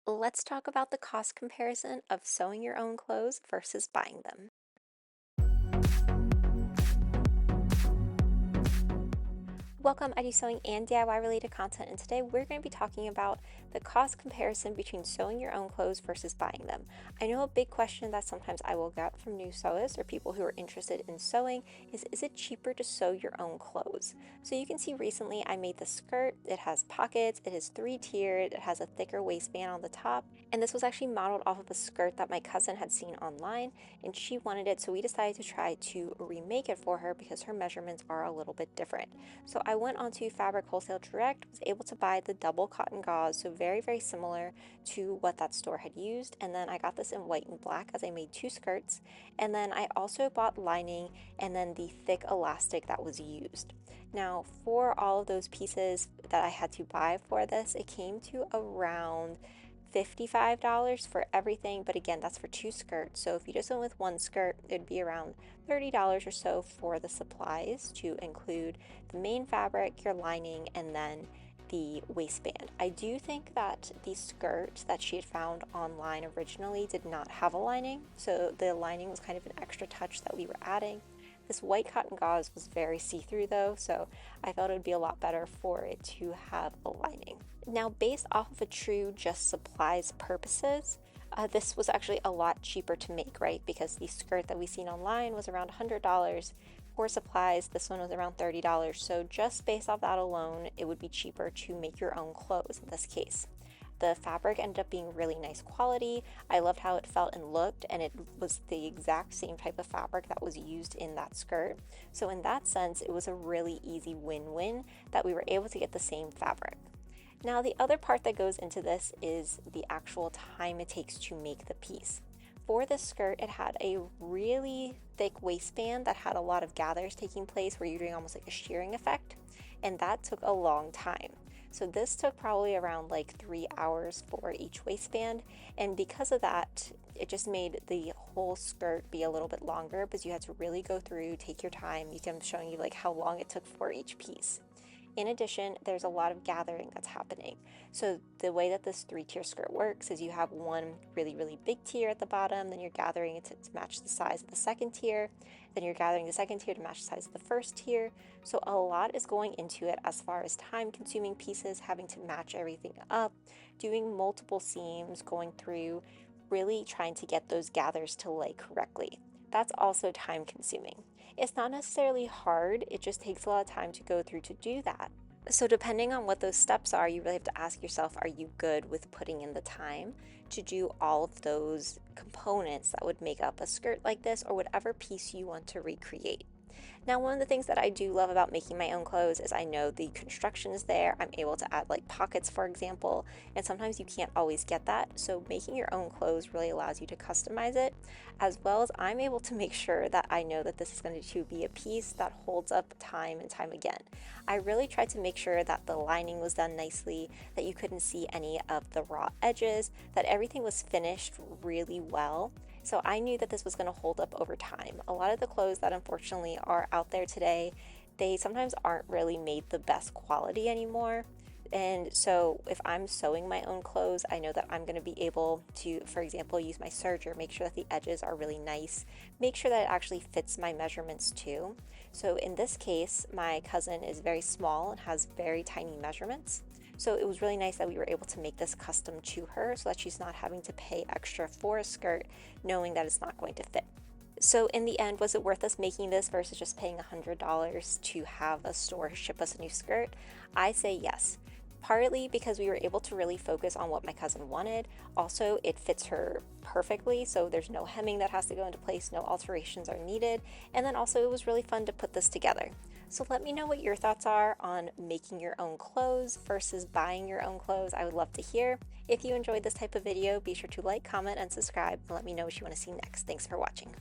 Let's talk about the cost comparison of sewing your own clothes versus buying them. Welcome, I do sewing and DIY related content, and today we're going to be talking about the cost comparison between sewing your own clothes versus buying them. I know a big question that sometimes I will get from new sewists or people who are interested in sewing is it cheaper to sew your own clothes? So you can see recently I made the skirt. It has pockets, it is three-tiered, it has a thicker waistband on the top, and this was actually modeled off of a skirt that my cousin had seen online, and she wanted it, so we decided to try to remake it for her because her measurements are a little bit different. So I went onto Fabric Wholesale Direct, was able to buy the double cotton gauze, so very, very similar to what that store had used. And then I got this in white and black as I made two skirts. And then I also bought lining and then the thick elastic that was used. Now, for all of those pieces that I had to buy for this, it came to around $55 for everything, but again, that's for two skirts. So if you just went with one skirt, it'd be around $30 or so for the supplies to include the main fabric, your lining, and then the waistband. I do think that the skirt that she had found online originally did not have a lining, so the lining was kind of an extra touch that we were adding. This white cotton gauze was very see-through though, so I felt it would be a lot better for it to have a lining. Now, based off of a true just supplies purposes, this was actually a lot cheaper to make, right? Because the skirt that we seen online was around $100. For supplies, this one was around $30. So just based off that alone, it would be cheaper to make your own clothes in this case. The fabric ended up being really nice quality. I loved how it felt and looked, and it was the exact same type of fabric that was used in that skirt. So in that sense, it was a really easy win-win that we were able to get the same fabric. Now, the other part that goes into this is the actual time it takes to make the piece. For this skirt, it had a really thick waistband that had a lot of gathers taking place where you're doing almost like a shearing effect, and that took a long time. So this took probably around like 3 hours for each waistband, and because of that, it just made the whole skirt be a little bit longer because you had to really go through, take your time. I'm showing you like how long it took for each piece. In addition, there's a lot of gathering that's happening. So the way that this three-tier skirt works is you have one really, really big tier at the bottom, then you're gathering it to match the size of the second tier, then you're gathering the second tier to match the size of the first tier. So a lot is going into it as far as time-consuming pieces, having to match everything up, doing multiple seams, going through, really trying to get those gathers to lay correctly. That's also time consuming. It's not necessarily hard, it just takes a lot of time to go through to do that. So depending on what those steps are, you really have to ask yourself, are you good with putting in the time to do all of those components that would make up a skirt like this or whatever piece you want to recreate? Now, one of the things that I do love about making my own clothes is I know the construction is there. I'm able to add like pockets, for example, and sometimes you can't always get that. So making your own clothes really allows you to customize it, as well as I'm able to make sure that I know that this is going to be a piece that holds up time and time again. I really tried to make sure that the lining was done nicely, that you couldn't see any of the raw edges, that everything was finished really well. So I knew that this was going to hold up over time. A lot of the clothes that unfortunately are out there today, they sometimes aren't really made the best quality anymore. And so if I'm sewing my own clothes, I know that I'm going to be able to, for example, use my serger, make sure that the edges are really nice, make sure that it actually fits my measurements too. So in this case, my cousin is very small and has very tiny measurements. So it was really nice that we were able to make this custom to her so that she's not having to pay extra for a skirt knowing that it's not going to fit. So in the end, was it worth us making this versus just paying $100 to have a store ship us a new skirt? I say yes. Partly because we were able to really focus on what my cousin wanted. Also, it fits her perfectly, so there's no hemming that has to go into place, no alterations are needed. And then also it was really fun to put this together. So let me know what your thoughts are on making your own clothes versus buying your own clothes. I would love to hear. If you enjoyed this type of video, be sure to like, comment, and subscribe, and let me know what you want to see next. Thanks for watching.